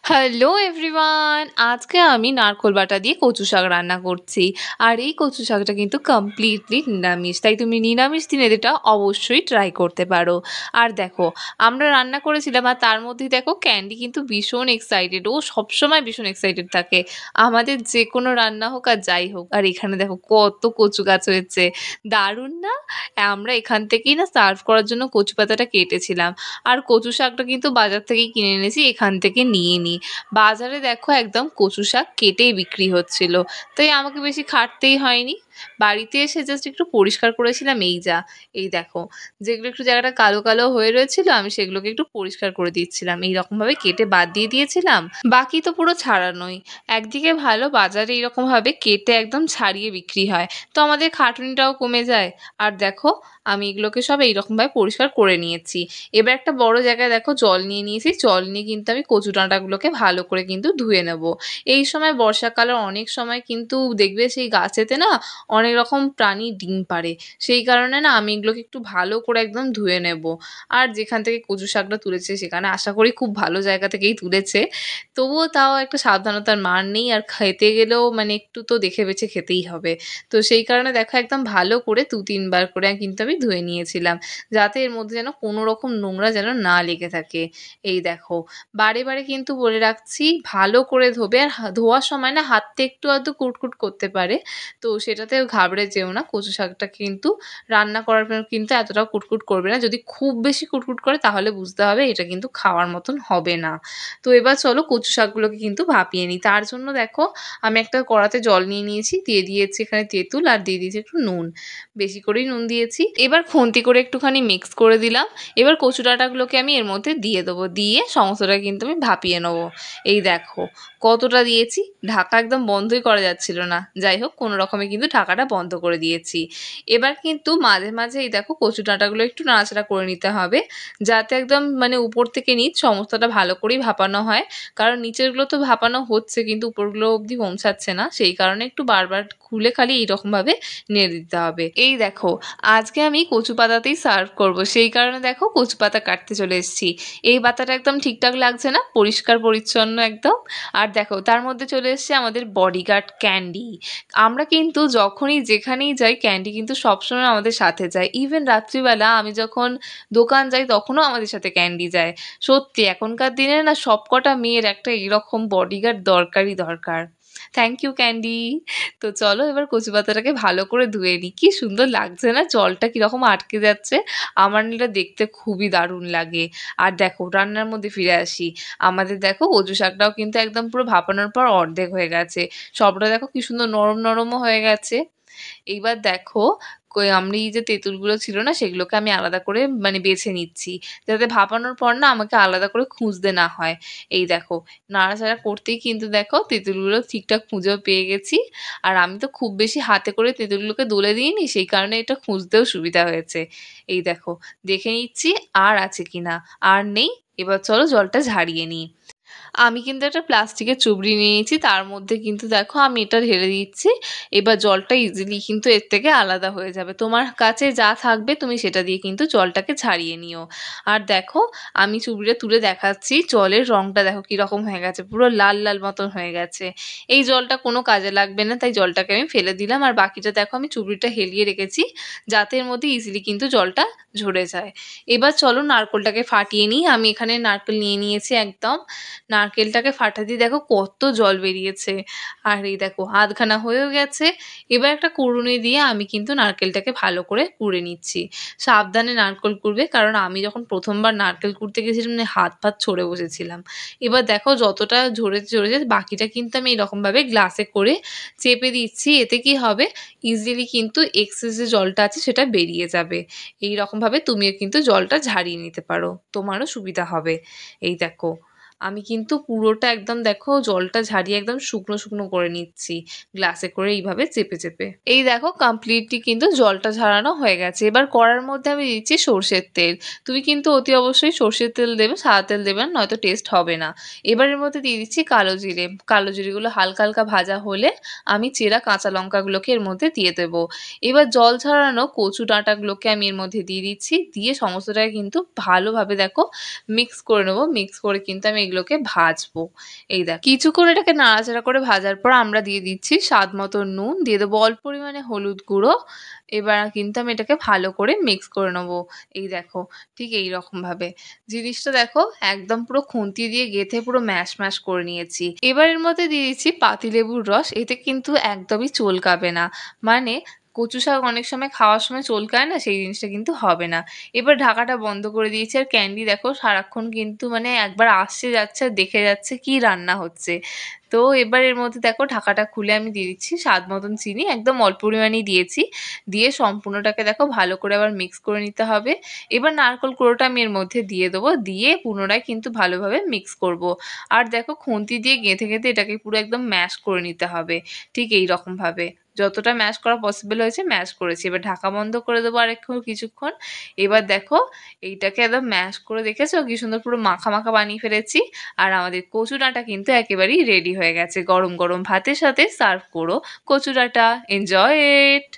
Hello everyone! আজকে আমি নারকোল বাটা দিয়ে কচু শাক রান্না করছি। আর এই কচু শাকটা কিন্তু কমপ্লিটলি নিরামিষ। তাই তুমি নিরামিষ দিনে এটা অবশ্যই ট্রাই করতে পারো। আর দেখো, আমরা রান্না করেছিলাম আর তার মধ্যেই দেখো ক্যান্ডি কিন্তু ভীষণ এক্সাইটেড। ও সবসময় ভীষণ এক্সাইটেড থাকে। আমাদের যেকোনো রান্না হোক আর যাই হোক। আর এখানে দেখো কত কচু গাছ হয়েছে। দারুণ না? আমরা এখান থেকেই না সার্ভ করার জন্য কচু পাতাটা কেটেছিলাম। আর কচু শাকটা কিন্তু বাজার থেকেই কিনে এনেছি, এখান থেকে নিয়ে নিই। বাজারে দেখো একদম কচু শাক কেটেই বিক্রি হচ্ছিল, তাই আমাকে বেশি খাটতেই হয়নি। বাড়িতে এসে জাস্ট একটু পরিষ্কার করেছিলাম, এই যা। এই দেখো, যেগুলো একটু জায়গাটা কালো কালো হয়ে রয়েছিল আমি সেগুলোকে একটু পরিষ্কার করে দিচ্ছিলাম, এইরকম ভাবে কেটে বাদ দিয়ে দিয়েছিলাম। বাকি তো পুরো ছাড়ানোই। একদিকে ভালো, বাজারে এইরকম ভাবে কেটে একদম ছাড়িয়ে বিক্রি হয়, তো আমাদের খাটুনিটাও কমে যায়। আর দেখো, আমি এগুলোকে সব এইরকমভাবে পরিষ্কার করে নিয়েছি। এবার একটা বড় জায়গায় দেখো জল নিয়ে নিয়েছি, জল নিয়ে কিন্তু আমি কচু ডাঁটাগুলোকে ভালো করে কিন্তু ধুয়ে নেব। এই সময় বর্ষাকালের অনেক সময় কিন্তু দেখবে সেই গাছেতে না অনেক রকম প্রাণী ডিম পাড়ে, সেই কারণে না আমি এগুলোকে একটু ভালো করে একদম ধুয়ে নেব। আর যেখান থেকে কচু শাকটা তুলেছে সেখানে আশা করি খুব ভালো জায়গা থেকেই তুলেছে, তবুও তাও একটা সাবধানতার মার নেই। আর খেতে গেলেও মানে একটু তো দেখে বেছে খেতেই হবে। তো সেই কারণে দেখো একদম ভালো করে ২-৩ বার করে কিন্তু আমি ধুয়ে নিয়েছিলাম, যাতে এর মধ্যে যেন কোনো রকম নোংরা যেন না লেগে থাকে। এই দেখো, বারে বারে কিন্তু বলে রাখছি ভালো করে ধোবে। আর ধোয়ার সময় না হাতটা একটু আধটু কুটকুট করতে পারে, তো সেটাতেও ঘাবড়ে যেও না। কচু শাকটা কিন্তু রান্না করার পর কিন্তু এতটাও কুটকুট করবে না। যদি খুব বেশি কুটকুট করে তাহলে বুঝতে হবে এটা কিন্তু খাওয়ার মতন হবে না। তো এবার চলো কচু শাকগুলোকে কিন্তু ভাপিয়ে নিই। তার জন্য দেখো, আমি একটা কড়াতে জল নিয়ে নিয়েছি, দিয়ে দিয়েছি এখানে তেঁতুল আর দিয়ে দিয়েছি একটু নুন। বেশি করেই নুন দিয়েছি। এবার খুন্তি করে একটুখানি মিক্স করে দিলাম। এবার কচু ডাঁটাগুলোকে আমি এর মধ্যে দিয়ে দেবো, দিয়ে সমস্তটা কিন্তু আমি ভাপিয়ে নেবো। এই দেখো কতটা দিয়েছি, ঢাকা একদম বন্ধই করা যাচ্ছিল না। যাই হোক, কোনো রকমে কিন্তু ঢাকাটা বন্ধ করে দিয়েছি। এবার কিন্তু মাঝে মাঝে এই দেখো কচু ডাঁটাগুলো একটু নাড়াচাড়া করে নিতে হবে, যাতে একদম মানে উপর থেকে নিচ সমস্তটা ভালো করেই ভাপানো হয়। কারণ নিচেরগুলো তো ভাপানো হচ্ছে কিন্তু উপরগুলো অবধি পৌঁছাচ্ছে না, সেই কারণে একটু বারবার খুলে খালি এইরকমভাবে নেড়ে দিতে হবে। এই দেখো, আজকে আমি কচু পাতাতেই সার্ভ করব, সেই কারণে দেখো কচু পাতা কাটতে চলে এসেছি। এই পাতাটা একদম ঠিকঠাক লাগছে না, পরিষ্কার পরিচ্ছন্ন একদম। আর দেখো তার মধ্যে চলে এসছে আমাদের বডিগার্ড ক্যান্ডি। আমরা কিন্তু যখনই যেখানেই যাই ক্যান্ডি কিন্তু সবসময় আমাদের সাথে যায়। ইভেন রাত্রিবেলা আমি যখন দোকান যাই তখনও আমাদের সাথে ক্যান্ডি যায়। সত্যি এখনকার দিনে না সবকটা মেয়ের একটা এরকম বডিগার্ড দরকারই দরকার। Thank you candy. তো চলো এবার কচু পাতাটাকে ভালো করে ধুয়ে নিই। কি সুন্দর লাগছে না, জলটা কীরকম আটকে যাচ্ছে। আমার না এটা দেখতে খুবই দারুণ লাগে। আর দেখো রান্নার মধ্যে ফিরে আসি। আমাদের দেখো কচু শাকটাও কিন্তু একদম পুরো ভাপানোর পর অর্ধেক হয়ে গেছে। সবটা দেখো কি সুন্দর নরম নরমও হয়ে গেছে। এইবার দেখো, আমি এই যে তেঁতুলগুলো ছিল না সেগুলোকে আমি আলাদা করে মানে বেছে নিচ্ছি, যাতে ভাপানোর পর না আমাকে আলাদা করে খুঁজতে না হয়। এই দেখো, নাড়াচাড়া করতেই কিন্তু দেখো তেঁতুলগুলো ঠিকঠাক খুঁজেও পেয়ে গেছি। আর আমি তো খুব বেশি হাতে করে তেঁতুলগুলোকে দলে দিইনি, সেই কারণে এটা খুঁজতেও সুবিধা হয়েছে। এই দেখো, দেখে নিচ্ছি আর আছে কিনা। আর নেই। এবার চলো জলটা ঝারিয়ে নিই। আমি কিন্তু একটা প্লাস্টিকের চুবড়ি নিয়ে নিয়েছি, তার মধ্যে কিন্তু দেখো আমি এটা ঢেলে দিচ্ছি। এবার জলটা ইজিলি কিন্তু এর থেকে আলাদা হয়ে যাবে। তোমার কাছে যা থাকবে তুমি সেটা দিয়ে কিন্তু জলটাকে ছাড়িয়ে নিও। আর দেখো, আমি চুবড়িটা তুলে দেখাচ্ছি, জলের রঙটা দেখো কীরকম হয়ে গেছে, পুরো লাল লাল মতন হয়ে গেছে। এই জলটা কোনো কাজে লাগবে না, তাই জলটাকে আমি ফেলে দিলাম। আর বাকিটা দেখো আমি চুবড়িটা হেলিয়ে রেখেছি, যাতে এর মধ্যে ইজিলি কিন্তু জলটা ঝরে যায়। এবার চলো নারকেলটাকে ফাটিয়ে নিই। আমি এখানে নারকেল নিয়ে নিয়েছি একদম। নারকেলটাকে ফাটাতে দেখো কত জল বেরিয়েছে। আর এই দেখো আধখানা হয়েও গেছে। এবার একটা কুড়ুনি দিয়ে আমি কিন্তু নারকেলটাকে ভালো করে কুড়ে নিচ্ছি। সাবধানে নারকেল কুড়বে, কারণ আমি যখন প্রথমবার নারকেল কুড়তে গেছিলাম মানে হাত ফাত ছড়ে বসেছিলাম। এবার দেখো যতটা ঝরেছে ঝরেছে, বাকিটা কিন্তু আমি এরকমভাবে গ্লাসে করে চেপে দিচ্ছি। এতে কি হবে, ইজিলি কিন্তু এক্সেস যে জলটা আছে সেটা বেরিয়ে যাবে। এই রকমভাবে তুমিও কিন্তু জলটা ঝারিয়ে নিতে পারো, তোমারও সুবিধা হবে। এই দেখো, আমি কিন্তু পুরোটা একদম দেখো জলটা ঝারিয়ে একদম শুকনো শুকনো করে নিচ্ছি, গ্লাসে করে এইভাবে চেপে চেপে। এই দেখো কমপ্লিটলি কিন্তু জলটা ঝরানো হয়ে গেছে। এবার কড়ার মধ্যে আমি দিচ্ছি সর্ষের তেল। তুমি কিন্তু অতি অবশ্যই সর্ষের তেল দেবে, সাদা তেল দেবে না, নয়তো টেস্ট হবে না। এবার এর মধ্যে দিয়ে দিচ্ছি কালো জিরে। কালো জিরেগুলো হালকা হালকা ভাজা হলে আমি চেরা কাঁচা লঙ্কাগুলোকে এর মধ্যে দিয়ে দেবো। এবার জল ঝরানো কচু ডাঁটাগুলোকে আমি এর মধ্যে দিয়ে দিচ্ছি, দিয়ে সমস্তটাকে কিন্তু ভালোভাবে দেখো মিক্স করে নেবো। মিক্স করে কিন্তু আমি এগুলোকে ভাজবো। এই দেখ কিছুক্ষণ এটাকে নাড়াচাড়া করে ভাজার পর আমরা দিয়ে দিচ্ছি স্বাদ মতো নুন, দিয়ে দেবো অল্প পরিমাণে হলুদ গুঁড়ো। এবার কিন্তু আমি এটাকে ভালো করে মিক্স করে নেবো। এই দেখো ঠিক এইরকমভাবে। জিনিসটা দেখো একদম পুরো খুন্তি দিয়ে গেঁথে পুরো ম্যাশ করে নিয়েছি। এবার এর মধ্যে দিয়ে দিচ্ছি পাতিলেবুর রস। এতে কিন্তু একদমই চলকাবে না। মানে কচু শাক অনেক সময় খাওয়ার সময় চলকায় না, সেই জিনিসটা কিন্তু হবে না। এবার ঢাকাটা বন্ধ করে দিয়েছি। আর ক্যান্ডি দেখো সারাক্ষণ কিন্তু মানে একবার আসছে যাচ্ছে আর দেখে যাচ্ছে কি রান্না হচ্ছে। তো এবার এর মধ্যে দেখো ঢাকাটা খুলে আমি দিয়ে দিচ্ছি স্বাদ মতন চিনি, একদম অল্প পরিমাণেই দিয়েছি। দিয়ে সম্পূর্ণটাকে দেখো ভালো করে আবার মিক্স করে নিতে হবে। এবার নারকেল কোড়োটা আমি এর মধ্যে দিয়ে দেবো, দিয়ে পুনরায় কিন্তু ভালোভাবে মিক্স করব। আর দেখো খুন্তি দিয়ে গেঁথে এটাকে পুরো একদম ম্যাশ করে নিতে হবে। ঠিক এইরকমভাবে যতটা ম্যাশ করা পসিবল হয়েছে ম্যাশ করেছি। এবার ঢাকা বন্ধ করে দেবো কিছুক্ষণ। এবার দেখো এইটাকে একদম ম্যাশ করে দেখেছো কি সুন্দর পুরো মাখা বানিয়ে ফেলেছি। আর আমাদের কচু ডাঁটা কিন্তু একেবারেই রেডি হয়ে গেছে। গরম ভাতের সাথে সার্ভ করো কচু ডাঁটা। Enjoy it.